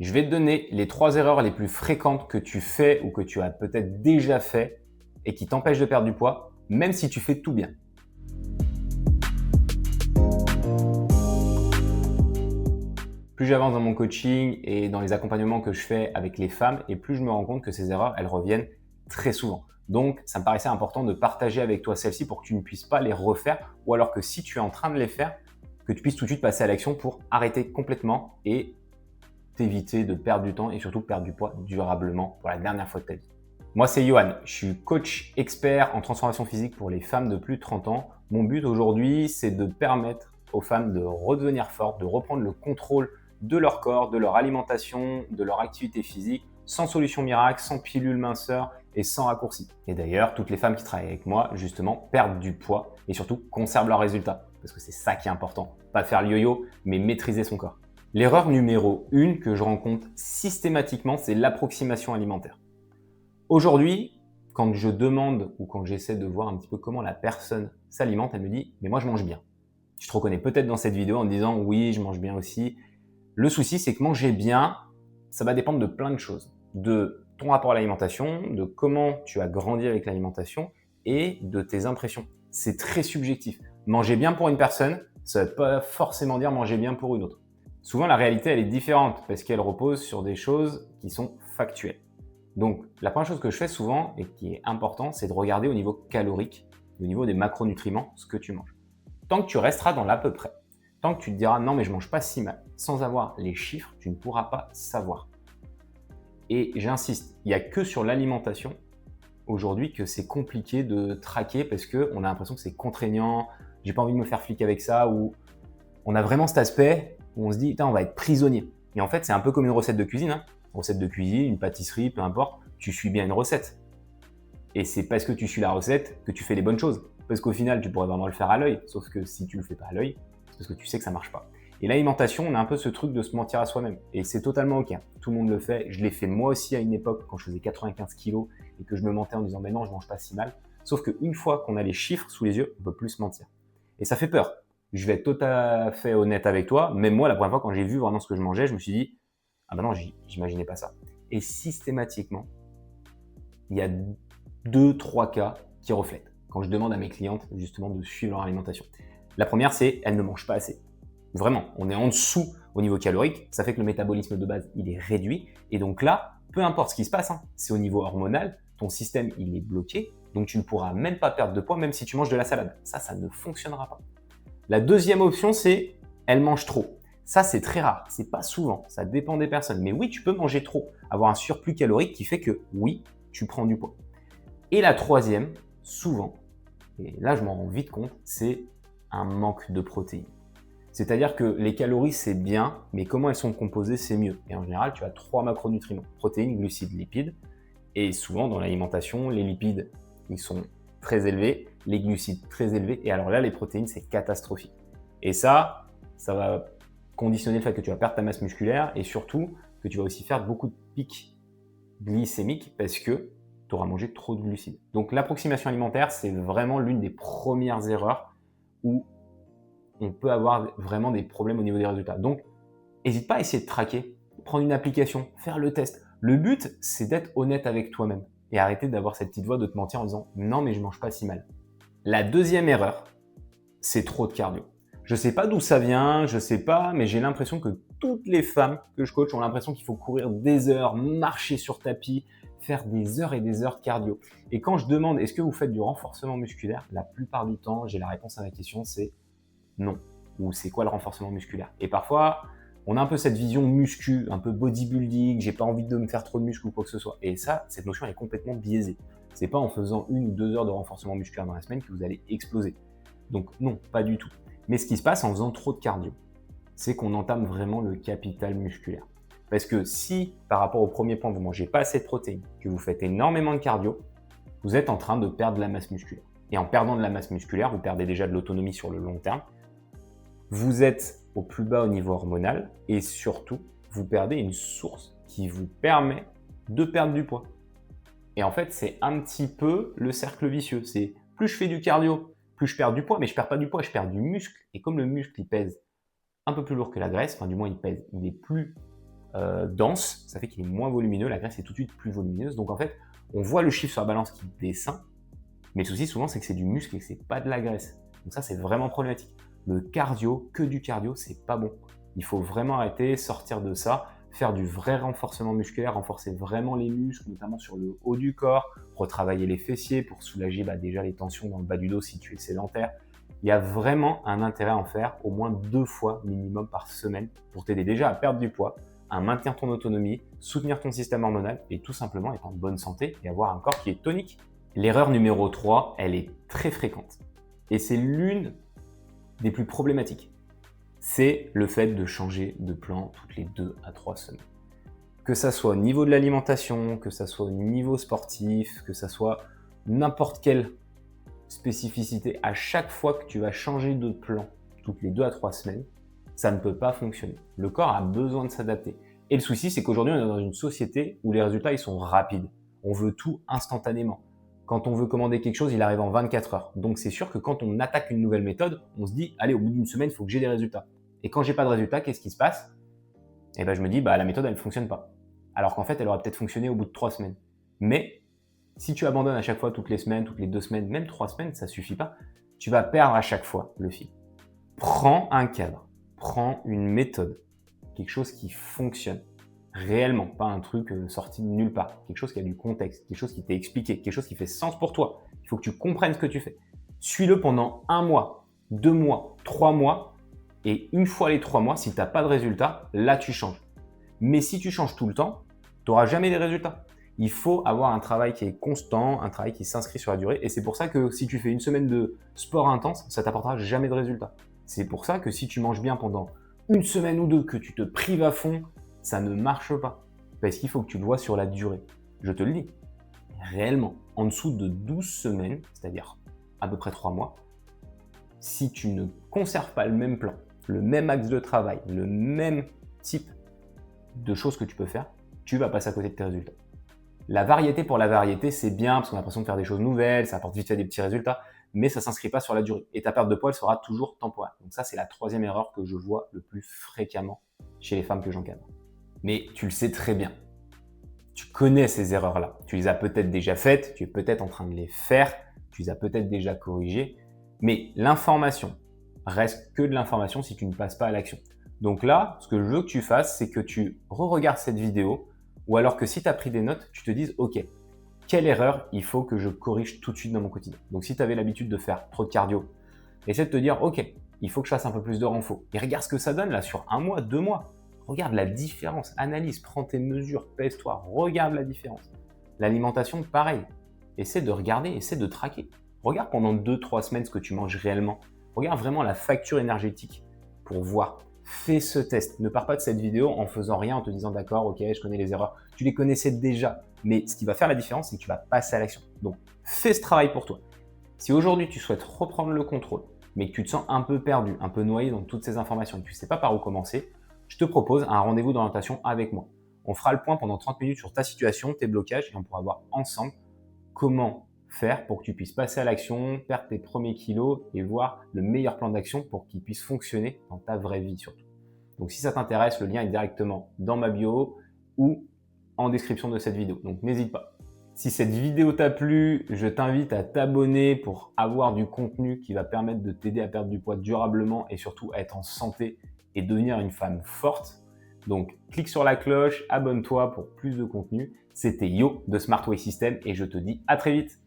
Je vais te donner les 3 erreurs les plus fréquentes que tu fais ou que tu as peut-être déjà fait et qui t'empêchent de perdre du poids, même si tu fais tout bien. Plus j'avance dans mon coaching et dans les accompagnements que je fais avec les femmes, et plus je me rends compte que ces erreurs, elles reviennent très souvent. Donc, ça me paraissait important de partager avec toi celles-ci pour que tu ne puisses pas les refaire, ou alors que si tu es en train de les faire, que tu puisses tout de suite passer à l'action pour arrêter complètement et t'éviter de perdre du temps et surtout perdre du poids durablement pour la dernière fois de ta vie. Moi, c'est Johan. Je suis coach expert en transformation physique pour les femmes de plus de 30 ans. Mon but aujourd'hui, c'est de permettre aux femmes de redevenir fortes, de reprendre le contrôle de leur corps, de leur alimentation, de leur activité physique, sans solution miracle, sans pilule minceur et sans raccourci. Et d'ailleurs, toutes les femmes qui travaillent avec moi, justement, perdent du poids et surtout conservent leurs résultats. Parce que c'est ça qui est important. Pas faire le yo-yo, mais maîtriser son corps. L'erreur numéro 1 que je rencontre systématiquement, c'est l'approximation alimentaire. Aujourd'hui, quand je demande ou quand j'essaie de voir un petit peu comment la personne s'alimente, elle me dit « mais moi je mange bien ». Tu te reconnais peut-être dans cette vidéo en me disant « oui, je mange bien aussi ». Le souci, c'est que manger bien, ça va dépendre de plein de choses. De ton rapport à l'alimentation, de comment tu as grandi avec l'alimentation et de tes impressions. C'est très subjectif. Manger bien pour une personne, ça ne veut pas forcément dire manger bien pour une autre. Souvent, la réalité, elle est différente parce qu'elle repose sur des choses qui sont factuelles. Donc, la première chose que je fais souvent et qui est important, c'est de regarder au niveau calorique, au niveau des macronutriments, ce que tu manges. Tant que tu resteras dans l'à peu près, tant que tu te diras non mais je mange pas si mal, sans avoir les chiffres, tu ne pourras pas savoir. Et j'insiste, il n'y a que sur l'alimentation aujourd'hui que c'est compliqué de traquer parce qu'on a l'impression que c'est contraignant, j'ai pas envie de me faire flic avec ça, ou on a vraiment cet aspect où on se dit on va être prisonnier. Et en fait, c'est un peu comme une recette de cuisine. Recette de cuisine, une pâtisserie, peu importe, tu suis bien une recette. Et c'est parce que tu suis la recette que tu fais les bonnes choses. Parce qu'au final, tu pourrais vraiment le faire à l'œil, sauf que si tu le fais pas à l'œil, c'est parce que tu sais que ça marche pas. Et l'alimentation, on a un peu ce truc de se mentir à soi-même. Et c'est totalement ok. Tout le monde le fait. Je l'ai fait moi aussi à une époque quand je faisais 95 kilos et que je me mentais en disant mais non, je mange pas si mal. Sauf qu'une fois qu'on a les chiffres sous les yeux, on peut plus se mentir. Et ça fait peur. Je vais être tout à fait honnête avec toi. Même moi, la première fois quand j'ai vu vraiment ce que je mangeais, je me suis dit ah ben non, j'imaginais pas ça. Et systématiquement, il y a 2-3 cas qui reflètent quand je demande à mes clientes justement de suivre leur alimentation. La première, c'est elles ne mangent pas assez. Vraiment, on est en dessous au niveau calorique, ça fait que le métabolisme de base, il est réduit. Et donc là, peu importe ce qui se passe, c'est au niveau hormonal, ton système, il est bloqué, donc tu ne pourras même pas perdre de poids même si tu manges de la salade. Ça ne fonctionnera pas. La deuxième option, c'est elles mangent trop. Ça, c'est très rare, c'est pas souvent, ça dépend des personnes. Mais oui, tu peux manger trop, avoir un surplus calorique qui fait que oui, tu prends du poids. Et la troisième, souvent, et là je m'en rends vite compte, c'est un manque de protéines. C'est-à-dire que les calories, c'est bien, mais comment elles sont composées, c'est mieux. Et en général, tu as 3 macronutriments, protéines, glucides, lipides. Et souvent, dans l'alimentation, les lipides, ils sont très élevés, les glucides très élevés. Et alors là, les protéines, c'est catastrophique. Et ça va conditionner le fait que tu vas perdre ta masse musculaire et surtout que tu vas aussi faire beaucoup de pics glycémiques parce que tu auras mangé trop de glucides. Donc l'approximation alimentaire, c'est vraiment l'une des premières erreurs où on peut avoir vraiment des problèmes au niveau des résultats. Donc, n'hésite pas à essayer de traquer, prendre une application, faire le test. Le but, c'est d'être honnête avec toi-même et arrêter d'avoir cette petite voix de te mentir en disant « non, mais je mange pas si mal ». La deuxième erreur, c'est trop de cardio. Je sais pas d'où ça vient, je sais pas, mais j'ai l'impression que toutes les femmes que je coach ont l'impression qu'il faut courir des heures, marcher sur tapis, faire des heures et des heures de cardio. Et quand je demande est-ce que vous faites du renforcement musculaire, la plupart du temps, j'ai la réponse à ma question, c'est non. Ou c'est quoi le renforcement musculaire? Et parfois, on a un peu cette vision muscu, un peu bodybuilding, j'ai pas envie de me faire trop de muscles ou quoi que ce soit. Et ça, cette notion est complètement biaisée. C'est pas en faisant 1 ou 2 heures de renforcement musculaire dans la semaine que vous allez exploser. Donc non, pas du tout. Mais ce qui se passe en faisant trop de cardio, c'est qu'on entame vraiment le capital musculaire. Parce que si, par rapport au premier point, vous mangez pas assez de protéines, que vous faites énormément de cardio, vous êtes en train de perdre de la masse musculaire. Et en perdant de la masse musculaire, vous perdez déjà de l'autonomie sur le long terme. Vous êtes au plus bas au niveau hormonal et surtout, vous perdez une source qui vous permet de perdre du poids. Et en fait, c'est un petit peu le cercle vicieux. C'est plus je fais du cardio, plus je perds du poids, mais je perds pas du poids, je perds du muscle. Et comme le muscle, il pèse un peu plus lourd que la graisse, enfin du moins il est plus dense, ça fait qu'il est moins volumineux, la graisse est tout de suite plus volumineuse. Donc en fait, on voit le chiffre sur la balance qui descend, mais le souci souvent c'est que c'est du muscle et que c'est pas de la graisse. Donc ça c'est vraiment problématique. Le cardio, que du cardio, c'est pas bon. Il faut vraiment arrêter, sortir de ça, faire du vrai renforcement musculaire, renforcer vraiment les muscles, notamment sur le haut du corps, retravailler les fessiers pour soulager déjà les tensions dans le bas du dos si tu es sédentaire. Il y a vraiment un intérêt à en faire au moins 2 fois minimum par semaine pour t'aider déjà à perdre du poids, à maintenir ton autonomie, soutenir ton système hormonal et tout simplement être en bonne santé et avoir un corps qui est tonique. L'erreur numéro 3, elle est très fréquente et c'est l'une des plus problématiques. C'est le fait de changer de plan toutes les 2 à 3 semaines. Que ça soit au niveau de l'alimentation, que ça soit au niveau sportif, que ça soit n'importe quelle spécificité, à chaque fois que tu vas changer de plan toutes les 2 à 3 semaines, ça ne peut pas fonctionner. Le corps a besoin de s'adapter. Et le souci, c'est qu'aujourd'hui, on est dans une société où les résultats, ils sont rapides. On veut tout instantanément. Quand on veut commander quelque chose, il arrive en 24 heures. Donc c'est sûr que quand on attaque une nouvelle méthode, on se dit, allez, au bout d'une semaine, il faut que j'ai des résultats. Et quand j'ai pas de résultats, qu'est-ce qui se passe? Eh ben, je me dis, la méthode, elle ne fonctionne pas. Alors qu'en fait, elle aurait peut-être fonctionné au bout de 3 semaines. Mais si tu abandonnes à chaque fois, toutes les semaines, toutes les 2 semaines, même 3 semaines, ça suffit pas. Tu vas perdre à chaque fois le fil. Prends un cadre, prends une méthode, quelque chose qui fonctionne réellement, pas un truc sorti de nulle part, quelque chose qui a du contexte, quelque chose qui t'est expliqué, quelque chose qui fait sens pour toi. Il faut que tu comprennes ce que tu fais. Suis-le pendant 1 mois, 2 mois, 3 mois, et une fois les 3 mois, si tu n'as pas de résultat, là tu changes. Mais si tu changes tout le temps, tu n'auras jamais des résultats. Il faut avoir un travail qui est constant, un travail qui s'inscrit sur la durée, et c'est pour ça que si tu fais une semaine de sport intense, ça t'apportera jamais de résultats. C'est pour ça que si tu manges bien pendant une semaine ou 2, que tu te prives à fond, ça ne marche pas. Parce qu'il faut que tu le vois sur la durée. Je te le dis, réellement, en dessous de 12 semaines, c'est-à-dire à peu près 3 mois, si tu ne conserves pas le même plan, le même axe de travail, le même type de choses que tu peux faire, tu vas passer à côté de tes résultats. La variété pour la variété, c'est bien parce qu'on a l'impression de faire des choses nouvelles, ça apporte vite fait des petits résultats, mais ça ne s'inscrit pas sur la durée. Et ta perte de poids, elle sera toujours temporaire. Donc ça, c'est la 3e erreur que je vois le plus fréquemment chez les femmes que j'encadre. Mais tu le sais très bien. Tu connais ces erreurs-là. Tu les as peut-être déjà faites, tu es peut-être en train de les faire, tu les as peut-être déjà corrigées, mais l'information reste que de l'information si tu ne passes pas à l'action. Donc là, ce que je veux que tu fasses, c'est que tu re-regardes cette vidéo, ou alors que si tu as pris des notes, tu te dises, ok, quelle erreur il faut que je corrige tout de suite dans mon quotidien. Donc si tu avais l'habitude de faire trop de cardio, essaie de te dire, ok, il faut que je fasse un peu plus de renfo. Et regarde ce que ça donne là sur 1 mois, 2 mois. Regarde la différence, analyse, prends tes mesures, pèse-toi, regarde la différence. L'alimentation, pareil. Essaie de regarder, essaie de traquer. Regarde pendant 2-3 semaines ce que tu manges réellement. Regarde vraiment la facture énergétique pour voir. Fais ce test. Ne pars pas de cette vidéo en faisant rien, en te disant d'accord, ok, je connais les erreurs. Tu les connaissais déjà. Mais ce qui va faire la différence, c'est que tu vas passer à l'action. Donc, fais ce travail pour toi. Si aujourd'hui tu souhaites reprendre le contrôle, mais que tu te sens un peu perdu, un peu noyé dans toutes ces informations et que tu ne sais pas par où commencer, je te propose un rendez-vous d'orientation avec moi. On fera le point pendant 30 minutes sur ta situation, tes blocages, et on pourra voir ensemble comment faire pour que tu puisses passer à l'action, perdre tes premiers kilos et voir le meilleur plan d'action pour qu'il puisse fonctionner dans ta vraie vie surtout. Donc si ça t'intéresse, le lien est directement dans ma bio ou en description de cette vidéo. Donc n'hésite pas. Si cette vidéo t'a plu, je t'invite à t'abonner pour avoir du contenu qui va permettre de t'aider à perdre du poids durablement et surtout à être en santé et devenir une femme forte. Donc clique sur la cloche, abonne-toi pour plus de contenu. C'était Yo de Smart Way System et je te dis à très vite.